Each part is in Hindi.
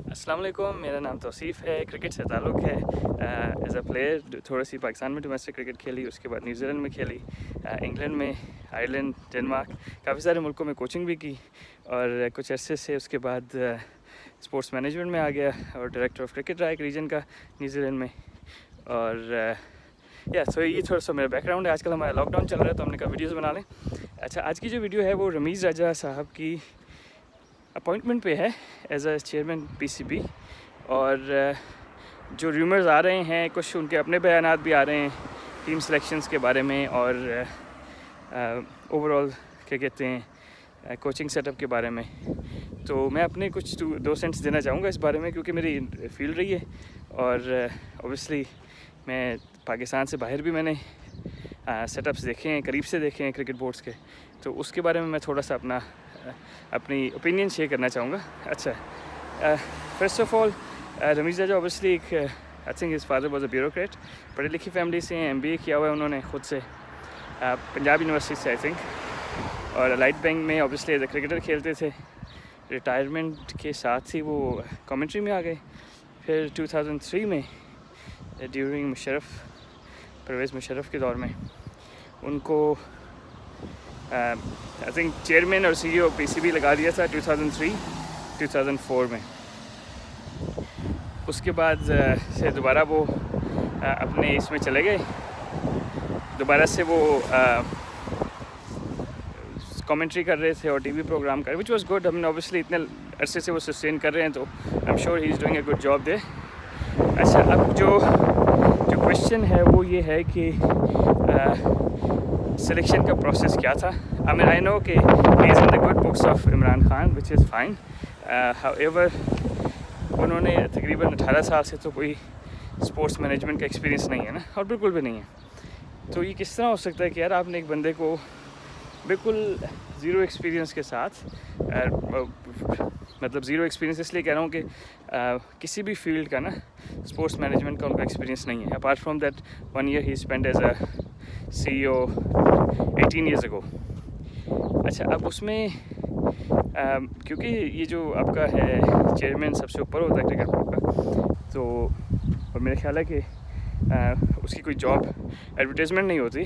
अस्सलाम वालेकुम, मेरा नाम तौसीफ़ है। क्रिकेट से ताल्लुक़ है। एज़ अ प्लेयर थोड़ी सी पाकिस्तान में डोमेस्टिक क्रिकेट खेली, उसके बाद न्यूजीलैंड में खेली, इंग्लैंड में, आयरलैंड, डेनमार्क, काफ़ी सारे मुल्कों में कोचिंग भी की और कुछ अरसे से उसके बाद स्पोर्ट्स मैनेजमेंट में आ गया और डायरेक्टर ऑफ क्रिकेट रहा एक रीजन का न्यूजीलैंड में। और तो ये थोड़ा सा मेरा बैकग्राउंड है। आजकल हमारा लॉकडाउन चल रहा है तो हमने कहा वीडियोज़ बना लें। अच्छा, आज की जो वीडियो है वो रमीज़ राजा साहब की अपॉइंटमेंट पे है एज अ चेयरमैन पीसीबी। और जो रूमर्स आ रहे हैं, कुछ उनके अपने बयानात भी आ रहे हैं टीम सिलेक्शंस के बारे में और ओवरऑल क्या कहते हैं कोचिंग सेटअप के बारे में। तो मैं अपने कुछ 2 सेंट्स देना चाहूँगा इस बारे में, क्योंकि मेरी फील्ड रही है और ऑब्वियसली मैं पाकिस्तान से बाहर भी मैंने सेटअप्स देखे हैं, करीब से देखे हैं क्रिकेट बोर्ड्स के, तो उसके बारे में मैं थोड़ा सा अपनी ओपिनियन शेयर करना चाहूँगा। अच्छा, first of all Ramiz Raja obviously एक I think his father was a bureaucrat, पढ़ी लिखी फैमिली से हैं, MBA किया हुआ है उन्होंने खुद से पंजाब यूनिवर्सिटी से आई थिंक, और लाइट बैंक में ऑब्वियसली एज अ क्रिकेटर खेलते थे। रिटायरमेंट के साथ ही वो कमेंट्री में आ गए। फिर 2003 में ड्यूरिंग परवेज़ मुशर्रफ के दौर में उनको आई थिंक चेयरमैन और CEO पीसीबी लगा दिया था 2003-2004 में। उसके बाद से दोबारा वो अपने इसमें चले गए, दोबारा से वो कमेंट्री कर रहे थे और टीवी प्रोग्राम कर, विच वाज गुड। हमने ऑब्वियसली इतने अरसे से वो सस्टेन कर रहे हैं तो I am sure he is doing a good job there. अच्छा, अब जो क्वेश्चन है वो ये है कि सिलेक्शन का प्रोसेस क्या था। आई नो कि he is in the good books of Imran Khan which is fine, however उन्होंने तकरीबन 18 साल से तो कोई स्पोर्ट्स मैनेजमेंट का एक्सपीरियंस नहीं है ना, और बिल्कुल भी नहीं है। तो ये किस तरह हो सकता है कि यार आपने एक बंदे को बिल्कुल ज़ीरो एक्सपीरियंस के साथ मतलब ज़ीरो एक्सपीरियंस इसलिए कह रहा हूँ कि किसी भी फील्ड का ना स्पोर्ट्स मैनेजमेंट का उनका एक्सपीरियंस नहीं है, अपार्ट फ्रॉम दैट 1 year ही spend as a CEO 18 years ago। अच्छा, अब उसमें क्योंकि ये जो आपका है चेयरमैन सबसे ऊपर होता है क्रिकेट बोर्ड का, तो और मेरा ख्याल है कि उसकी कोई जॉब एडवर्टाइजमेंट नहीं होती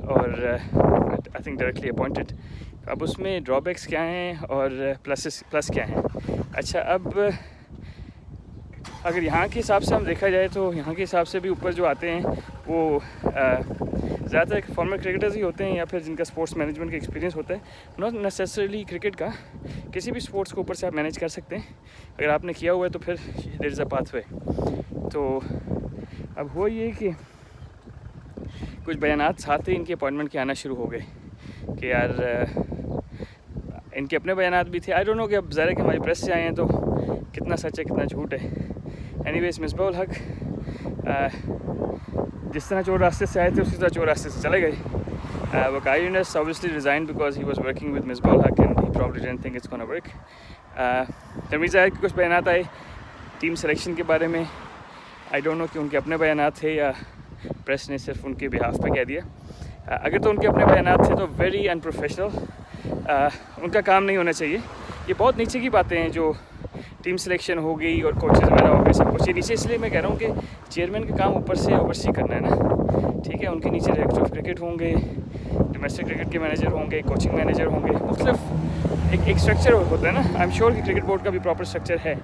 और आई थिंक डायरेक्टली अपॉइंटेड। अब उसमें ड्रॉबैक्स क्या हैं और प्लस क्या हैं। अच्छा, अब अगर यहाँ के हिसाब से हम देखा जाए तो यहाँ के हिसाब से भी ऊपर जो आते हैं वो ज़्यादातर फॉर्मर क्रिकेटर्स ही होते हैं या फिर जिनका स्पोर्ट्स मैनेजमेंट का एक्सपीरियंस होता है, नॉट नेसेसरली क्रिकेट का, किसी भी स्पोर्ट्स को ऊपर से आप मैनेज कर सकते हैं अगर आपने किया हुआ है तो फिर देयर इज़ अ पाथवे। तो अब हुआ ये कि कुछ बयानात साथ ही इनके अपॉइंटमेंट के आना शुरू हो गए कि यार इनके अपने बयानात भी थे। आई डोंट नो कि अब ज़रा कि हमारी प्रेस से आए हैं तो कितना सच है कितना झूठ है। एनीवेज, मिसबाह उल हक जिस तरह चोर रास्ते से आए थे उसी तरह चोर रास्ते से चले गए। Waqai Yunus obviously resigned because he was working with Misbah ul Haq and he probably didn't think it's gonna work। Ramiz राजा के कुछ बयानात आए टीम सिलेक्शन के बारे में। आई डोंट नो कि उनके अपने बयानात थे या प्रेस ने सिर्फ उनके बिहाफ पे कह दिया। अगर तो उनके अपने बयानात थे तो वेरी अनप्रोफेशनल, उनका काम नहीं होना चाहिए। ये बहुत नीचे की बातें हैं जो टीम सिलेक्शन हो गई और कोचेज़ वगैरह हो गए, सब कुछ ये नीचे। इसलिए मैं कह रहा हूँ कि चेयरमैन का काम ऊपर से ओवरसी करना है ना, ठीक है। उनके नीचे डायरेक्टर ऑफ क्रिकेट होंगे, डोमेस्टिक क्रिकेट के मैनेजर होंगे, कोचिंग मैनेजर होंगे, मुख्तलिफ एक स्ट्रक्चर होता है ना। आई एम श्योर कि क्रिकेट बोर्ड का भी प्रॉपर स्ट्रक्चर है।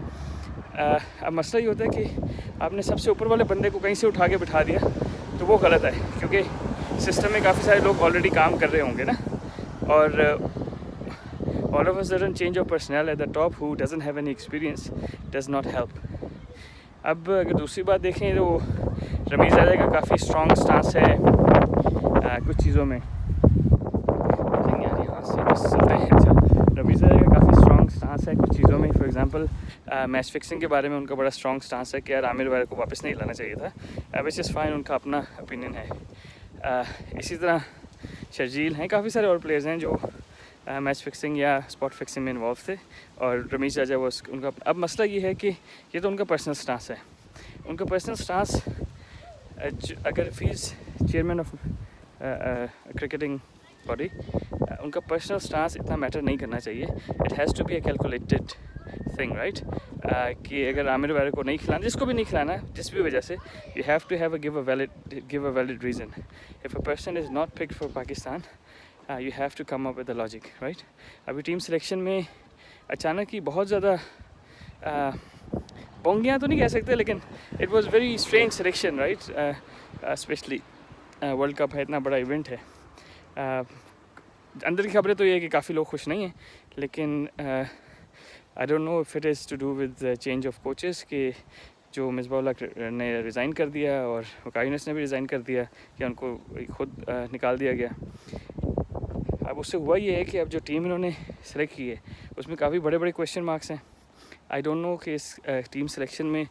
अब मसला ये होता है कि आपने सबसे ऊपर वाले बंदे को कहीं से उठा के बिठा दिया तो वो गलत है, क्योंकि सिस्टम में काफ़ी सारे लोग ऑलरेडी काम कर रहे होंगे ना, और all of a sudden change of personnel at the top who doesn't have any experience does not help। अब अगर दूसरी बात देखें तो रमीज़ राजा का काफ़ी स्ट्रॉन्ग स्टांस है कुछ चीज़ों में। यार यहाँ से बस चलते हैं। अच्छा, रमीज़ राजा का काफ़ी स्ट्रॉन्ग स्टांस है कुछ चीज़ों में। फॉर एग्जांपल मैच फिक्सिंग के बारे में उनका बड़ा स्ट्रॉन्ग स्टांस है कि यार आमिर वाले को वापस नहीं लाना चाहिए था, विच इज़ फाइन, उनका अपना ओपिनियन है। इसी तरह शर्जील हैं, काफ़ी सारे और प्लेयर्स हैं जो मैच फिक्सिंग या स्पॉट फिक्सिंग में इन्वॉल्व थे, और रमीज़ राजा वो उनका। अब मसला ये है कि ये तो उनका पर्सनल स्टांस है। उनका पर्सनल स्टांस अगर फीस चेयरमैन ऑफ क्रिकेटिंग बॉडी, उनका पर्सनल स्टांस इतना मैटर नहीं करना चाहिए। It has to be a calculated thing right, कि अगर आमिर बारे को नहीं खिलाना, जिसको भी नहीं खिलाना, जिस भी वजह से, you have to have give a valid reason. If a person is not picked for Pakistan, you have to come up with the logic right. अभी टीम सिलेक्शन में अचानक ही बहुत ज़्यादा बोंगियाँ तो नहीं कह सकते, लेकिन it was very strange selection right. Specially world cup है, इतना बड़ा इवेंट है. अंदर की खबरें तो ये है कि काफ़ी लोग खुश नहीं हैं, लेकिन I don't know if it is to do with change of coaches, कि जो मिसबाह उल हक ने रिज़ाइन कर दिया और वकाई यूनुस ने भी रिज़ाइन कर दिया, या उनको खुद निकाल दिया गया. अब उससे हुआ ये है कि अब जो टीम इन्होंने सेलेक्ट की है उसमें काफ़ी बड़े बड़े क्वेश्चन मार्क्स हैं. आई डोंट नो कि इस टीम सिलेक्शन में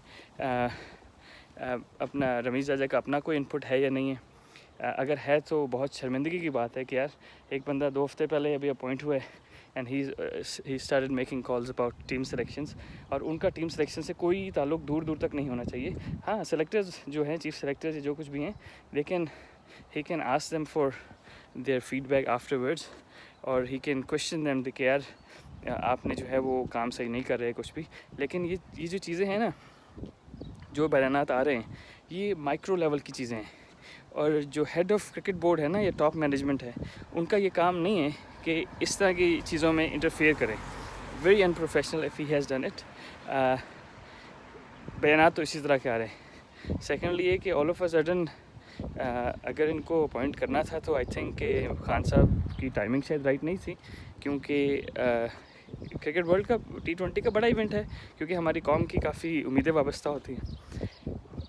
अपना रमीज़ राजा का अपना कोई इनपुट है या नहीं है. अगर है तो बहुत शर्मिंदगी की बात है कि यार एक बंदा 2 हफ्ते पहले अभी अपॉइंट हुआ है and he started making calls about team selections, और उनका टीम सिलेक्शन से कोई ताल्लुक दूर दूर तक नहीं होना चाहिए. हाँ, सेलेक्टर्स जो हैं, चीफ सेलेक्टर्स जो कुछ भी हैं, लेकिन he can ask them for their feedback afterwards, और ही कैन क्वेश्चन देम कि यार आपने जो है वो काम सही नहीं कर रहे कुछ भी. लेकिन ये जो चीज़ें हैं ना, जो बयानात आ रहे हैं, ये माइक्रो लेवल की चीज़ें हैं, और जो हेड ऑफ़ क्रिकेट बोर्ड है ना, ये टॉप मैनेजमेंट है, उनका ये काम नहीं है कि इस तरह की चीज़ों में इंटरफेयर करें. Very unprofessional if he has done it. बयानात तो इसी तरह के आ रहे हैं. सेकेंडली ये कि ऑल ऑफ अ सडन अगर इनको अपॉइंट करना था तो आई थिंक कि खान साहब की टाइमिंग शायद राइट नहीं थी, क्योंकि क्रिकेट वर्ल्ड कप T20 का बड़ा इवेंट है, क्योंकि हमारी कौम की काफ़ी उम्मीदें वाबस्ता होती हैं.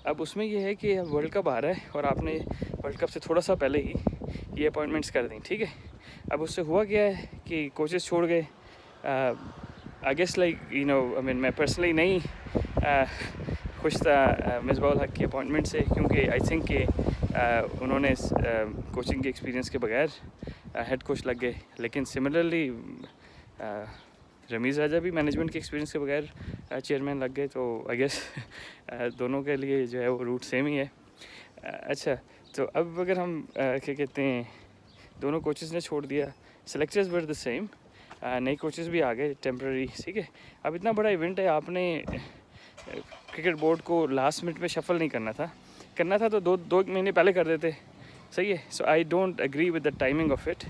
अब उसमें यह है कि वर्ल्ड कप आ रहा है और आपने वर्ल्ड कप से थोड़ा सा पहले ही ये अपॉइंटमेंट्स कर दी, ठीक है. अब उससे हुआ क्या है कि कोचेस छोड़ गए. I guess like you know, I mean मैं पर्सनली नहीं खुश था मिसबाह उल हक की अपॉइंटमेंट से, क्योंकि आई थिंक कि उन्होंने कोचिंग के एक्सपीरियंस के बगैर हेड कोच लग गए. लेकिन सिमिलरली रमीज़ राजा भी मैनेजमेंट के एक्सपीरियंस के बगैर चेयरमैन लग गए. तो आई गेस दोनों के लिए जो है वो रूट सेम ही है. अच्छा, तो अब अगर हम क्या कहते हैं, दोनों कोचेस ने छोड़ दिया, सेलेक्टर्स वर द सेम, नए कोचेस भी आ गए टेम्प्रेरी, ठीक है. अब इतना बड़ा इवेंट है, आपने क्रिकेट बोर्ड को लास्ट मिनट में शफल नहीं करना था तो दो महीने पहले कर देते, सही है. So I don't agree with the timing of it,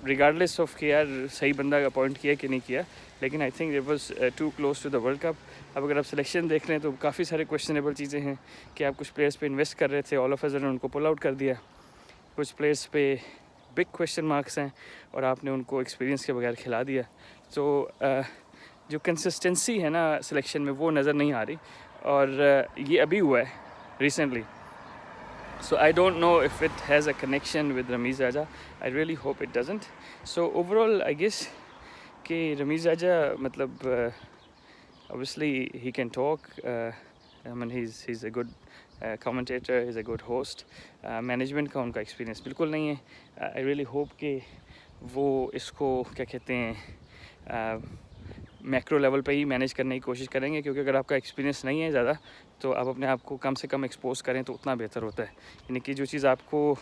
regardless of कि यार सही बंदा अपॉइंट किया कि नहीं किया, लेकिन I think it was too close to the world cup. अब अगर आप सिलेक्शन देख रहे हैं तो काफ़ी सारे क्वेश्चनेबल चीज़ें हैं कि आप कुछ प्लेयर्स पे इन्वेस्ट कर रहे थे, ऑल ऑफ अ सडन उनको पुल आउट कर दिया. कुछ प्लेयर्स पे बिग क्वेश्चन मार्क्स हैं और आपने उनको एक्सपीरियंस के बगैर खिला दिया. तो जो कंसिस्टेंसी है ना सिलेक्शन में, वो नज़र नहीं आ रही, और ये अभी हुआ है recently. So I don't know if it has a connection with Ramiz Raja. I really hope it doesn't. So overall, I guess कि Ramiz Raja, मतलब obviously he can talk. I mean he's a good commentator. He's a good host. Management का उनका experience बिल्कुल नहीं है. I really hope कि वो इसको क्या कहते हैं मैक्रो लेवल पे ही मैनेज करने की कोशिश करेंगे, क्योंकि अगर आपका एक्सपीरियंस नहीं है ज़्यादा तो आप अपने आप को कम से कम एक्सपोज करें तो उतना बेहतर होता है. यानी कि जो चीज़ आपको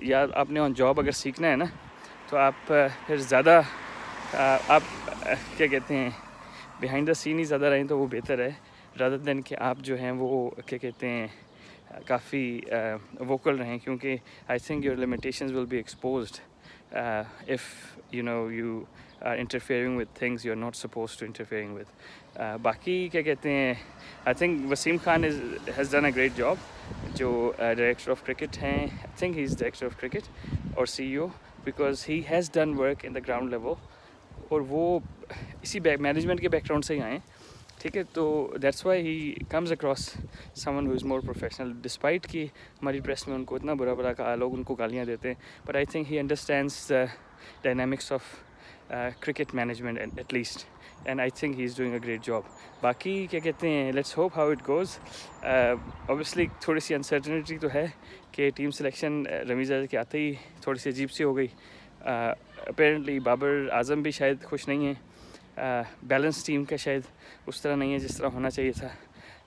या आपने ऑन जॉब अगर सीखना है ना, तो आप फिर ज़्यादा आप क्या कहते हैं बिहाइंड द सीन ही ज़्यादा रहें तो वो बेहतर है, रादर देन कि आप जो हैं वो क्या कहते हैं काफ़ी वोकल रहें, क्योंकि I think your limitations will be exposed if you know you are interfering with things you're not supposed to interfering with. बाकी क्या कहते हैं, I think Wasim Khan has done a great job. जो director of cricket हैं, I think he's director of cricket or CEO, because he has done work in the ground level, और वो इसी मैनेजमेंट के बैकग्राउंड से ही आए, ठीक है. तो that's why he comes across someone who is more professional, despite कि हमारी प्रेस में उनको इतना बुरा कहा, लोग उनको गालियाँ देते हैं, but I think he understands the dynamics of cricket management at least, and I think he is doing a great job. बाकी क्या कहते हैं, let's hope how it goes. Obviously थोड़ी सी अनसर्टनिटी तो है कि टीम सिलेक्शन रमीज़ राजा के आते ही थोड़ी सी अजीब सी हो गई. अपेरेंटली बाबर आजम भी शायद खुश नहीं है, बैलेंस टीम का शायद उस तरह नहीं है जिस तरह होना चाहिए था.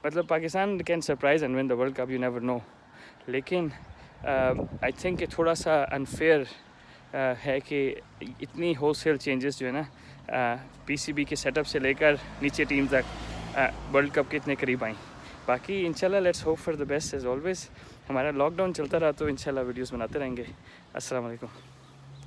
मतलब Pakistan can surprise and win the world cup, you never know, लेकिन आई थिंक कि थोड़ा सा अनफेयर है कि इतनी होलसेल चेंजेस जो है ना पीसीबी के सेटअप से लेकर नीचे टीम तक वर्ल्ड कप के इतने करीब आई। बाकी इंशाल्लाह let's hope for the best as always. हमारा लॉकडाउन चलता रहा तो इंशाल्लाह वीडियोस बनाते रहेंगे। अस्सलाम वालेकुम।